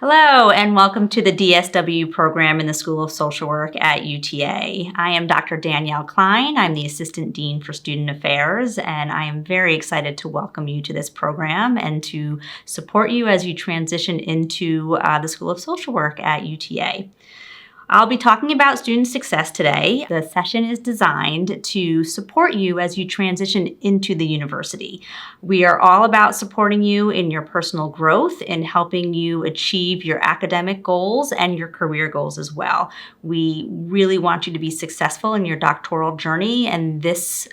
Hello, and welcome to the DSW program in the School of Social Work at UTA. I am Dr. Danielle Klein. I'm the Assistant Dean for Student Affairs, and I am very excited to welcome you to this program and to support you as you transition into the School of Social Work at UTA. I'll be talking about student success today. The session is designed to support you as you transition into the university. We are all about supporting you in your personal growth and helping you achieve your academic goals and your career goals as well. We really want you to be successful in your doctoral journey, and this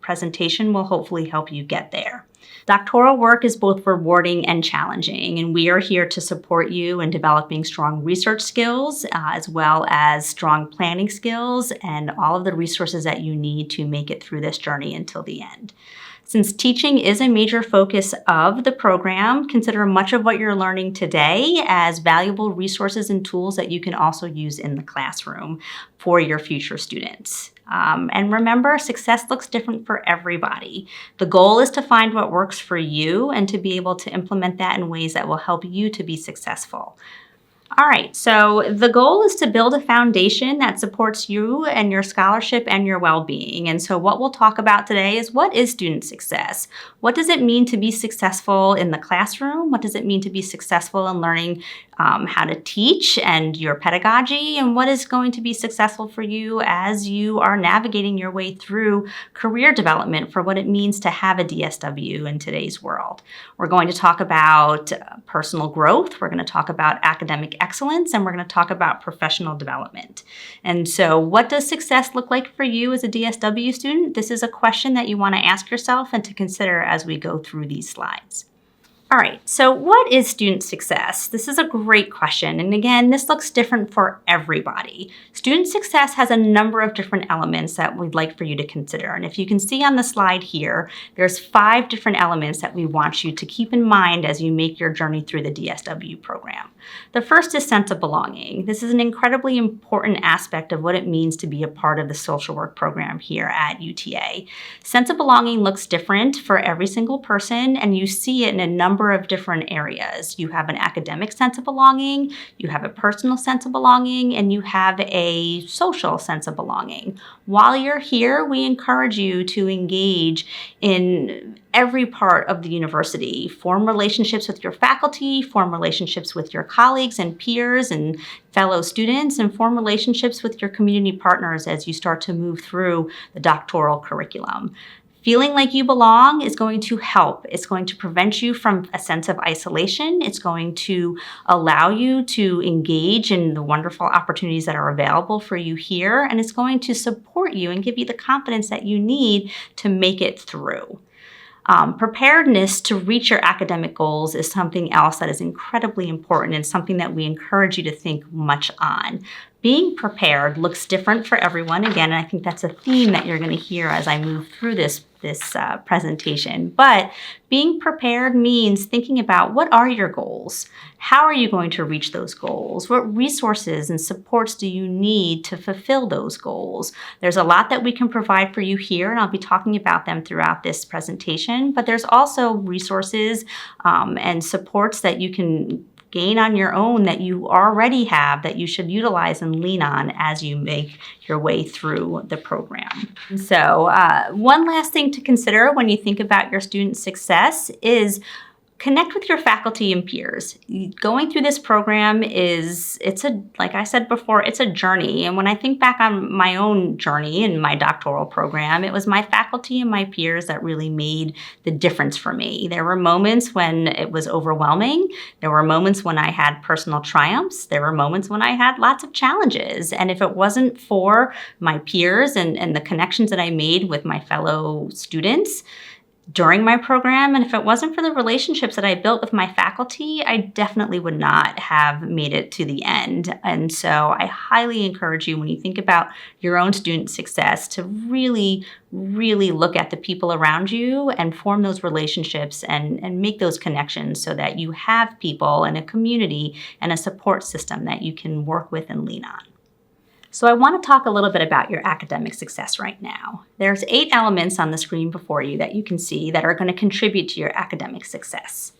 presentation will hopefully help you get there. Doctoral work is both rewarding and challenging, and we are here to support you in developing strong research skills, as well as strong planning skills and all of the resources that you need to make it through this journey until the end. Since teaching is a major focus of the program, consider much of what you're learning today as valuable resources and tools that you can also use in the classroom for your future students. And remember, success looks different for everybody. The goal is to find what works for you and to be able to implement that in ways that will help you to be successful. All right, so the goal is to build a foundation that supports you and your scholarship and your well-being. And so what we'll talk about today is, what is student success? What does it mean to be successful in the classroom? What does it mean to be successful in learning how to teach and your pedagogy? And what is going to be successful for you as you are navigating your way through career development for what it means to have a DSW in today's world? We're going to talk about personal growth. We're going to talk about academic excellence, and we're going to talk about professional development. And so what does success look like for you as a DSW student? This is a question that you want to ask yourself and to consider as we go through these slides. All right, so what is student success? This is a great question. And again, this looks different for everybody. Student success has a number of different elements that we'd like for you to consider. And if you can see on the slide here, there's 5 different elements that we want you to keep in mind as you make your journey through the DSW program. The first is sense of belonging. This is an incredibly important aspect of what it means to be a part of the social work program here at UTA. Sense of belonging looks different for every single person, and you see it in a number of different areas. You have an academic sense of belonging, you have a personal sense of belonging, and you have a social sense of belonging. While you're here, we encourage you to engage in every part of the university. Form relationships with your faculty, form relationships with your colleagues and peers and fellow students, and form relationships with your community partners as you start to move through the doctoral curriculum. Feeling like you belong is going to help. It's going to prevent you from a sense of isolation. It's going to allow you to engage in the wonderful opportunities that are available for you here, and it's going to support you and give you the confidence that you need to make it through. Preparedness to reach your academic goals is something else that is incredibly important and something that we encourage you to think much on. Being prepared looks different for everyone. Again, and I think that's a theme that you're going to hear as I move through this presentation. But being prepared means thinking about, what are your goals? How are you going to reach those goals? What resources and supports do you need to fulfill those goals? There's a lot that we can provide for you here, and I'll be talking about them throughout this presentation. But there's also resources and supports that you can gain on your own that you already have that you should utilize and lean on as you make your way through the program. So one last thing to consider when you think about your student success is connect with your faculty and peers. Going through this program like I said before, it's a journey. And when I think back on my own journey in my doctoral program, it was my faculty and my peers that really made the difference for me. There were moments when it was overwhelming. There were moments when I had personal triumphs. There were moments when I had lots of challenges. And if it wasn't for my peers and the connections that I made with my fellow students during my program, and if it wasn't for the relationships that I built with my faculty, I definitely would not have made it to the end. And so I highly encourage you, when you think about your own student success, to really look at the people around you and form those relationships and make those connections so that you have people and a community and a support system that you can work with and lean on. So I want to talk a little bit about your academic success right now. There's 8 elements on the screen before you that you can see that are going to contribute to your academic success.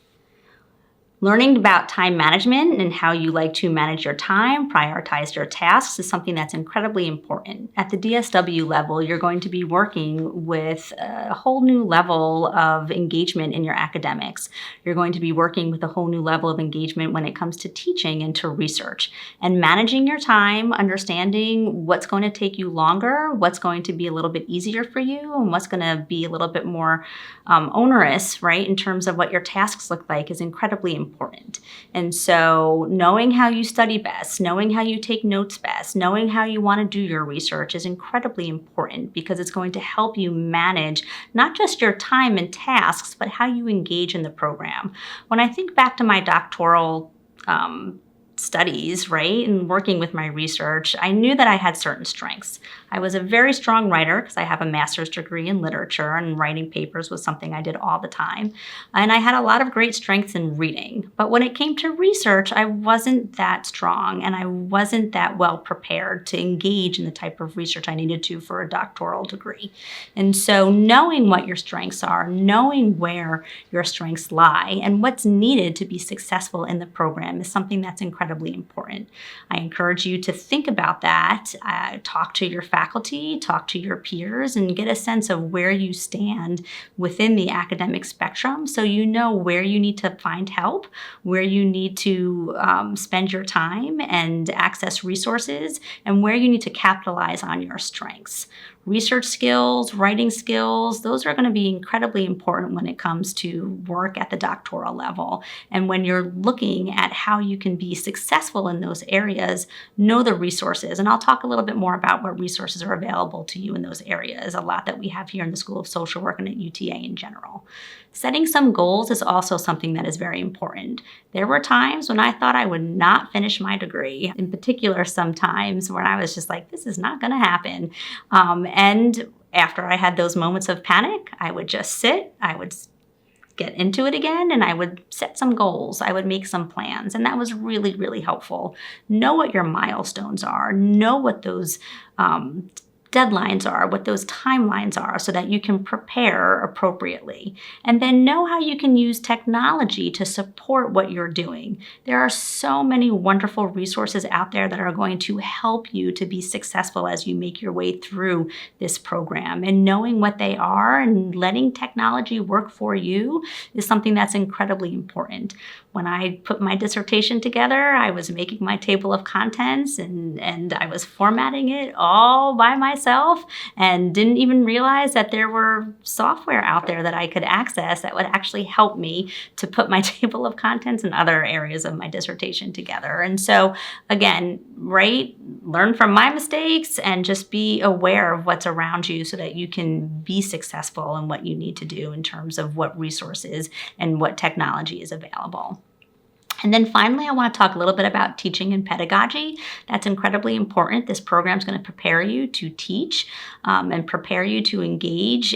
Learning about time management and how you like to manage your time, prioritize your tasks is something that's incredibly important. At the DSW level, you're going to be working with a whole new level of engagement in your academics. You're going to be working with a whole new level of engagement when it comes to teaching and to research. And managing your time, understanding what's going to take you longer, what's going to be a little bit easier for you, and what's going to be a little bit more onerous, right, in terms of what your tasks look like is incredibly important. And so knowing how you study best, knowing how you take notes best, knowing how you want to do your research is incredibly important because it's going to help you manage not just your time and tasks, but how you engage in the program. When I think back to my doctoral studies, right, and working with my research, I knew that I had certain strengths. I was a very strong writer because I have a master's degree in literature, and writing papers was something I did all the time. And I had a lot of great strengths in reading. But when it came to research, I wasn't that strong, and I wasn't that well prepared to engage in the type of research I needed to for a doctoral degree. And so knowing what your strengths are, knowing where your strengths lie, and what's needed to be successful in the program is something that's incredibly important. I encourage you to think about that, talk to your faculty, talk to your peers, and get a sense of where you stand within the academic spectrum so you know where you need to find help, where you need to spend your time and access resources, and where you need to capitalize on your strengths. Research skills, writing skills, those are going to be incredibly important when it comes to work at the doctoral level. And when you're looking at how you can be successful in those areas, know the resources. And I'll talk a little bit more about what resources are available to you in those areas, a lot that we have here in the School of Social Work and at UTA in general. Setting some goals is also something that is very important. There were times when I thought I would not finish my degree, in particular sometimes when I was just like, this is not going to happen. And after I had those moments of panic, I would just sit, I would get into it again, and I would set some goals. I would make some plans, and that was really, really helpful. Know what your milestones are. Know what those deadlines are, what those timelines are, so that you can prepare appropriately. And then know how you can use technology to support what you're doing. There are so many wonderful resources out there that are going to help you to be successful as you make your way through this program. And knowing what they are and letting technology work for you is something that's incredibly important. When I put my dissertation together, I was making my table of contents and I was formatting it all by myself and didn't even realize that there were software out there that I could access that would actually help me to put my table of contents and other areas of my dissertation together. And so again, right, learn from my mistakes and just be aware of what's around you so that you can be successful in what you need to do in terms of what resources and what technology is available. And then finally, I want to talk a little bit about teaching and pedagogy. That's incredibly important. This program is going to prepare you to teach and prepare you to engage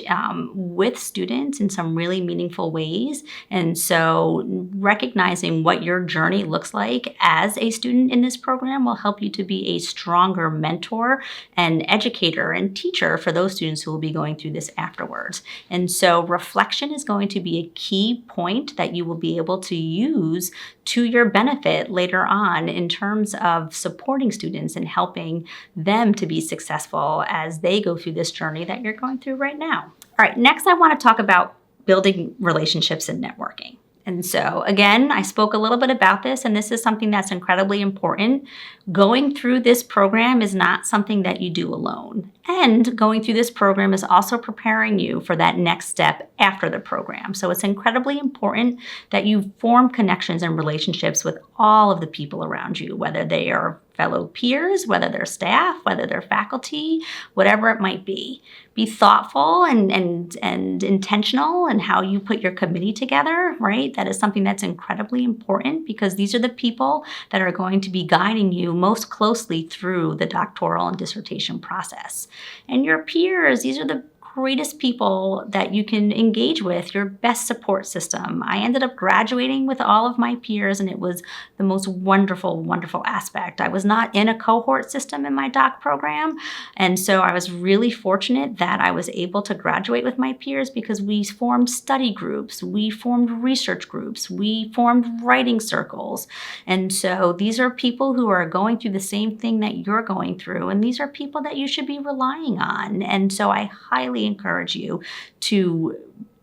with students in some really meaningful ways. And so recognizing what your journey looks like as a student in this program will help you to be a stronger mentor and educator and teacher for those students who will be going through this afterwards. And so reflection is going to be a key point that you will be able to use to your benefit later on in terms of supporting students and helping them to be successful as they go through this journey that you're going through right now. All right, next I want to talk about building relationships and networking. And so again, I spoke a little bit about this, and this is something that's incredibly important. Going through this program is not something that you do alone. And going through this program is also preparing you for that next step after the program. So it's incredibly important that you form connections and relationships with all of the people around you, whether they are fellow peers, whether they're staff, whether they're faculty, whatever it might be. Be thoughtful and intentional in how you put your committee together, right? That is something that's incredibly important because these are the people that are going to be guiding you most closely through the doctoral and dissertation process. And your peers, these are the greatest people that you can engage with, your best support system. I ended up graduating with all of my peers, and it was the most wonderful, wonderful aspect. I was not in a cohort system in my doc program, and so I was really fortunate that I was able to graduate with my peers because we formed study groups, we formed research groups, we formed writing circles. And so these are people who are going through the same thing that you're going through, and these are people that you should be relying on. And so I highly encourage you to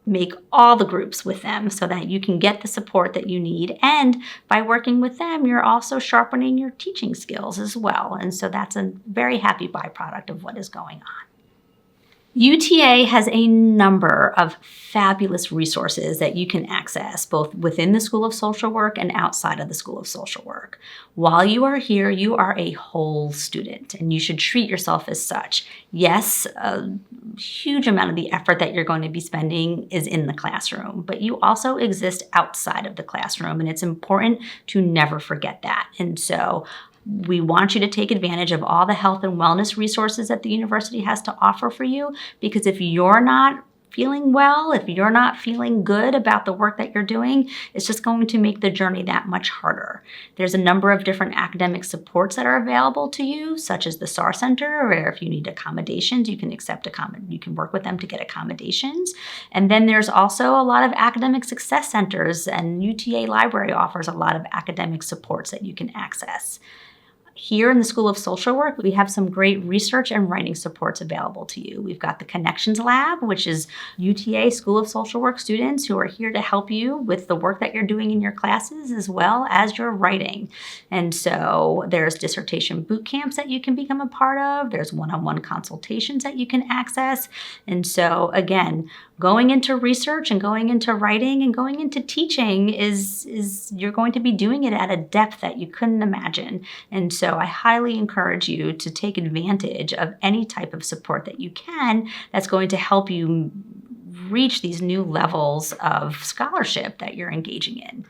make all the groups with them so that you can get the support that you need. And by working with them, you're also sharpening your teaching skills as well. And so that's a very happy byproduct of what is going on. UTA has a number of fabulous resources that you can access both within the School of Social Work and outside of the School of Social Work. While you are here, you are a whole student, and you should treat yourself as such. Yes, a huge amount of the effort that you're going to be spending is in the classroom, but you also exist outside of the classroom, and it's important to never forget that. And so we want you to take advantage of all the health and wellness resources that the university has to offer for you, because if you're not feeling well, if you're not feeling good about the work that you're doing, it's just going to make the journey that much harder. There's a number of different academic supports that are available to you, such as the SAR Center, where if you need accommodations, you can you can work with them to get accommodations. And then there's also a lot of academic success centers, and UTA Library offers a lot of academic supports that you can access. Here in the School of Social Work, we have some great research and writing supports available to you. We've got the Connections Lab, which is UTA School of Social Work students who are here to help you with the work that you're doing in your classes as well as your writing. And so there's dissertation boot camps that you can become a part of. There's one-on-one consultations that you can access. And so again, going into research and going into writing and going into teaching is you're going to be doing it at a depth that you couldn't imagine. And so I highly encourage you to take advantage of any type of support that you can that's going to help you reach these new levels of scholarship that you're engaging in.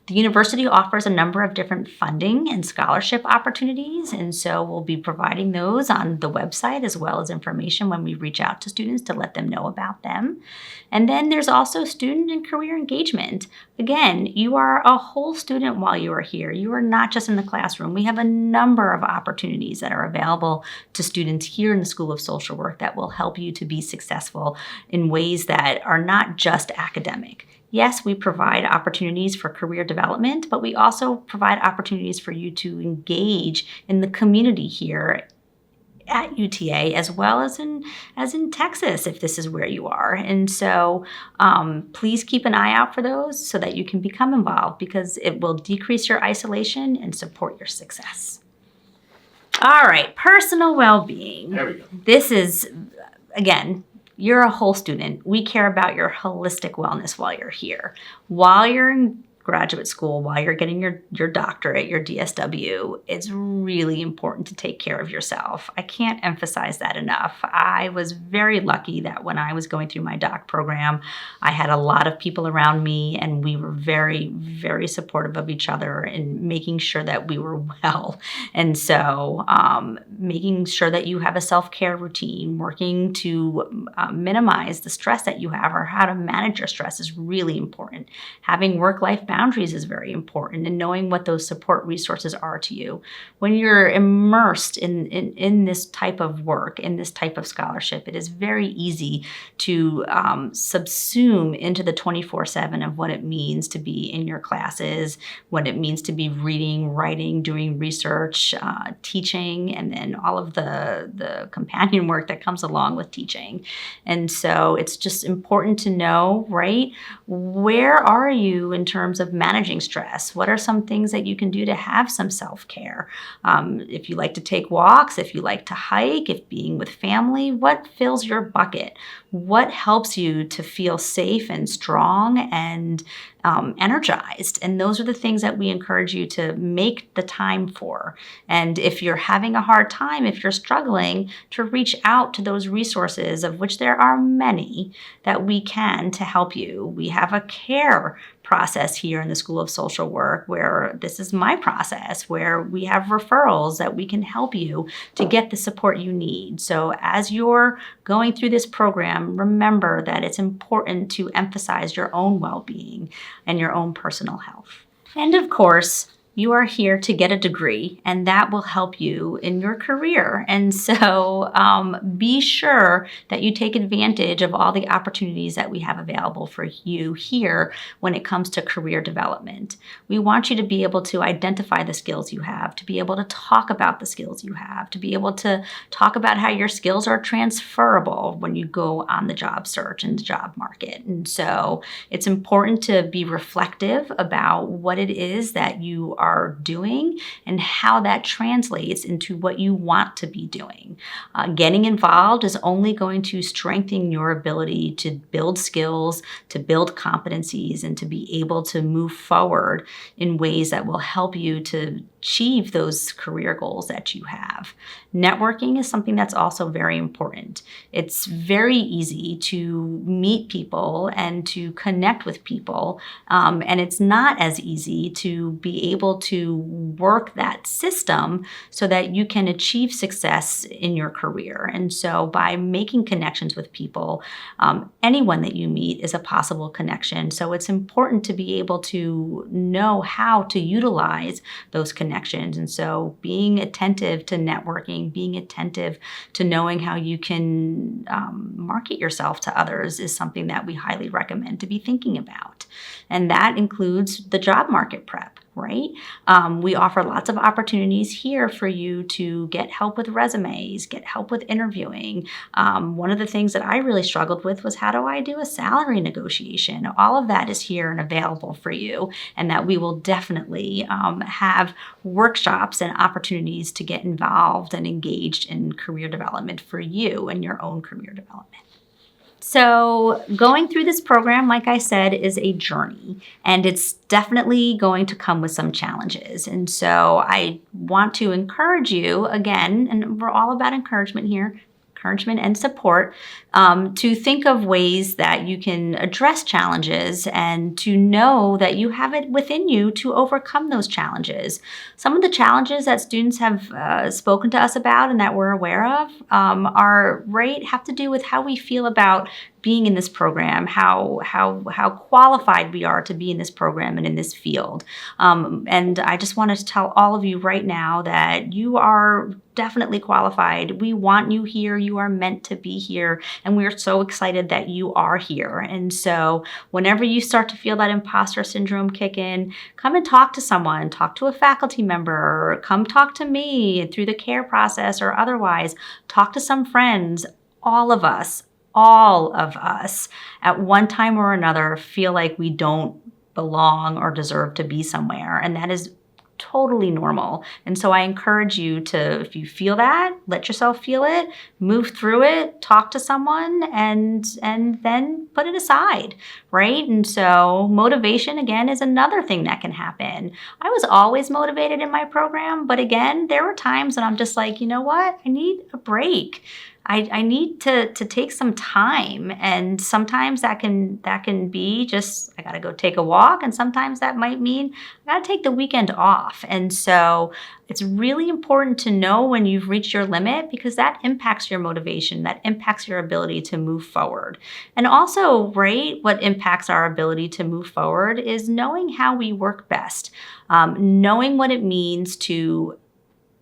The university offers a number of different funding and scholarship opportunities, and so we'll be providing those on the website as well as information when we reach out to students to let them know about them. And then there's also student and career engagement. Again, you are a whole student while you are here. You are not just in the classroom. We have a number of opportunities that are available to students here in the School of Social Work that will help you to be successful in ways that are not just academic. Yes, we provide opportunities for career development, but we also provide opportunities for you to engage in the community here at UTA as well as in Texas, if this is where you are. And so please keep an eye out for those so that you can become involved, because it will decrease your isolation and support your success. All right, personal well-being. There we go. This is, again, you're a whole student. We care about your holistic wellness while you're here. While you're in graduate school, while you're getting your doctorate, your DSW, it's really important to take care of yourself. I can't emphasize that enough. I was very lucky that when I was going through my doc program, I had a lot of people around me, and we were very, very supportive of each other in making sure that we were well. And so making sure that you have a self-care routine, working to minimize the stress that you have or how to manage your stress is really important. Having work-life boundaries is very important, and knowing what those support resources are to you. When you're immersed in this type of work, in this type of scholarship, it is very easy to subsume into the 24/7 of what it means to be in your classes, what it means to be reading, writing, doing research, teaching, and then all of the companion work that comes along with teaching. And so it's just important to know, right, where are you in terms of managing stress? What are some things that you can do to have some self-care? If you like to take walks, if you like to hike, if being with family, what fills your bucket? What helps you to feel safe and strong and energized? And those are the things that we encourage you to make the time for. And if you're having a hard time, if you're struggling, to reach out to those resources, of which there are many, that we can to help you. We have a care process here in the School of Social Work, where this is my process, where we have referrals that we can help you to get the support you need. So as you're going through this program, remember that it's important to emphasize your own well-being and your own personal health. And of course, you are here to get a degree, and that will help you in your career. And so be sure that you take advantage of all the opportunities that we have available for you here when it comes to career development. We want you to be able to identify the skills you have, to be able to talk about the skills you have, to be able to talk about how your skills are transferable when you go on the job search and the job market. And so it's important to be reflective about what it is that you are doing and how that translates into what you want to be doing. Getting involved is only going to strengthen your ability to build skills, to build competencies, and to be able to move forward in ways that will help you to achieve those career goals that you have. Networking is something that's also very important. It's very easy to meet people and to connect with people, and it's not as easy to be able to work that system so that you can achieve success in your career. And so by making connections with people, anyone that you meet is a possible connection. So it's important to be able to know how to utilize those connections. And so being attentive to networking, being attentive to knowing how you can market yourself to others is something that we highly recommend to be thinking about. And that includes the job market prep, right? We offer lots of opportunities here for you to get help with resumes, get help with interviewing. One of the things that I really struggled with was, how do I do a salary negotiation? All of that is here and available for you, and that we will definitely have workshops and opportunities to get involved and engaged in career development for you and your own career development. So going through this program, like I said, is a journey, and it's definitely going to come with some challenges. And so I want to encourage you again, and we're all about encouragement here, encouragement and support, to think of ways that you can address challenges and to know that you have it within you to overcome those challenges. Some of the challenges that students have spoken to us about and that we're aware of have to do with how we feel about being in this program, how qualified we are to be in this program and in this field. And I just wanted to tell all of you right now that you are definitely qualified. We want you here. You are meant to be here. And we're so excited that you are here. And so whenever you start to feel that imposter syndrome kick in, come and talk to someone, talk to a faculty member, or come talk to me through the care process or otherwise. Talk to some friends. All of us at one time or another feel like we don't belong or deserve to be somewhere. And that is totally normal. And so I encourage you to, if you feel that, let yourself feel it, move through it, talk to someone, and then put it aside, right? And so motivation, again, is another thing that can happen. I was always motivated in my program, but again, there were times when I'm just like, you know what? I need a break. I need to take some time, and sometimes that can be just, I gotta go take a walk, and sometimes that might mean I gotta take the weekend off. And so it's really important to know when you've reached your limit, because that impacts your motivation, that impacts your ability to move forward. And also, right, what impacts our ability to move forward is knowing how we work best, knowing what it means to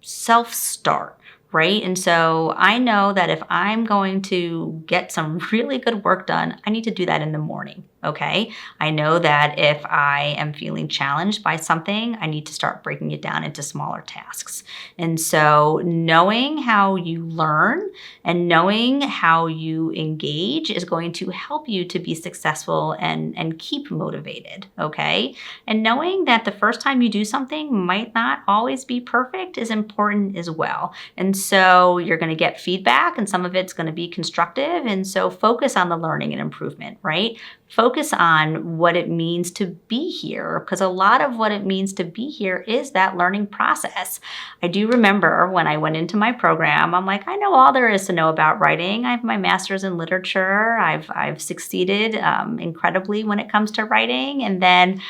self-start. Right? And so I know that if I'm going to get some really good work done, I need to do that in the morning. Okay. I know that if I am feeling challenged by something, I need to start breaking it down into smaller tasks. And so knowing how you learn and knowing how you engage is going to help you to be successful and keep motivated. Okay. And knowing that the first time you do something might not always be perfect is important as well. And so you're going to get feedback, and some of it's going to be constructive. And so focus on the learning and improvement, right? Focus on what it means to be here, because a lot of what it means to be here is that learning process. I do remember when I went into my program, I'm like, I know all there is to know about writing. I have my master's in literature. I've succeeded incredibly when it comes to writing. And then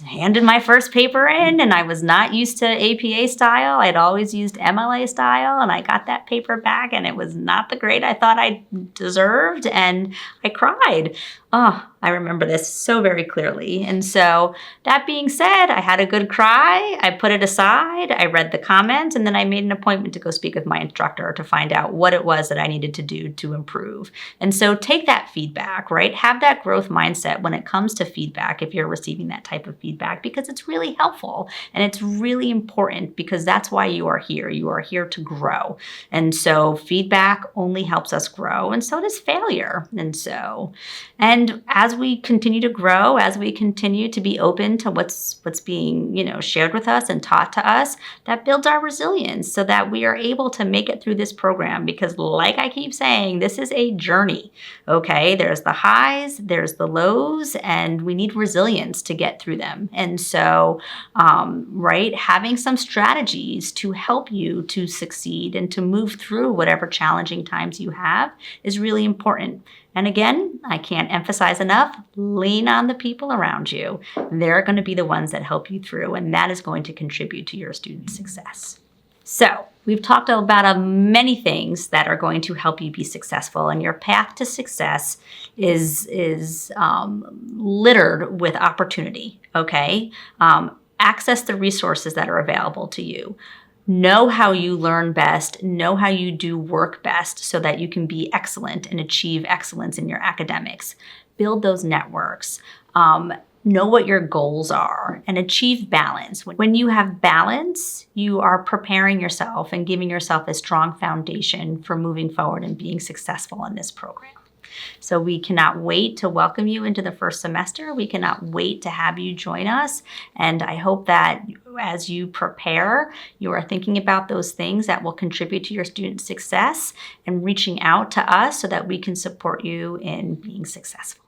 handed my first paper in, and I was not used to APA style. I'd always used MLA style, and I got that paper back, and it was not the grade I thought I deserved, and I cried. Oh, I remember this so very clearly. And so that being said, I had a good cry. I put it aside. I read the comments, and then I made an appointment to go speak with my instructor to find out what it was that I needed to do to improve. And so take that feedback, right? Have that growth mindset when it comes to feedback if you're receiving that type of feedback, because it's really helpful and it's really important, because that's why you are here. You are here to grow. And so feedback only helps us grow, and so does failure. And as we continue to grow, as we continue to be open to what's being, shared with us and taught to us, that builds our resilience so that we are able to make it through this program. Because like I keep saying, this is a journey, okay? There's the highs, there's the lows, and we need resilience to get through them. And so, having some strategies to help you to succeed and to move through whatever challenging times you have is really important. And again, I can't emphasize enough, lean on the people around you. They're going to be the ones that help you through, and that is going to contribute to your student success. So we've talked about many things that are going to help you be successful, and your path to success is littered with opportunity, okay? Access the resources that are available to you. Know how you learn best, know how you do work best so that you can be excellent and achieve excellence in your academics. Build those networks. Know what your goals are and achieve balance. When you have balance, you are preparing yourself and giving yourself a strong foundation for moving forward and being successful in this program. So we cannot wait to welcome you into the first semester. We cannot wait to have you join us. And I hope that as you prepare, you are thinking about those things that will contribute to your student success and reaching out to us so that we can support you in being successful.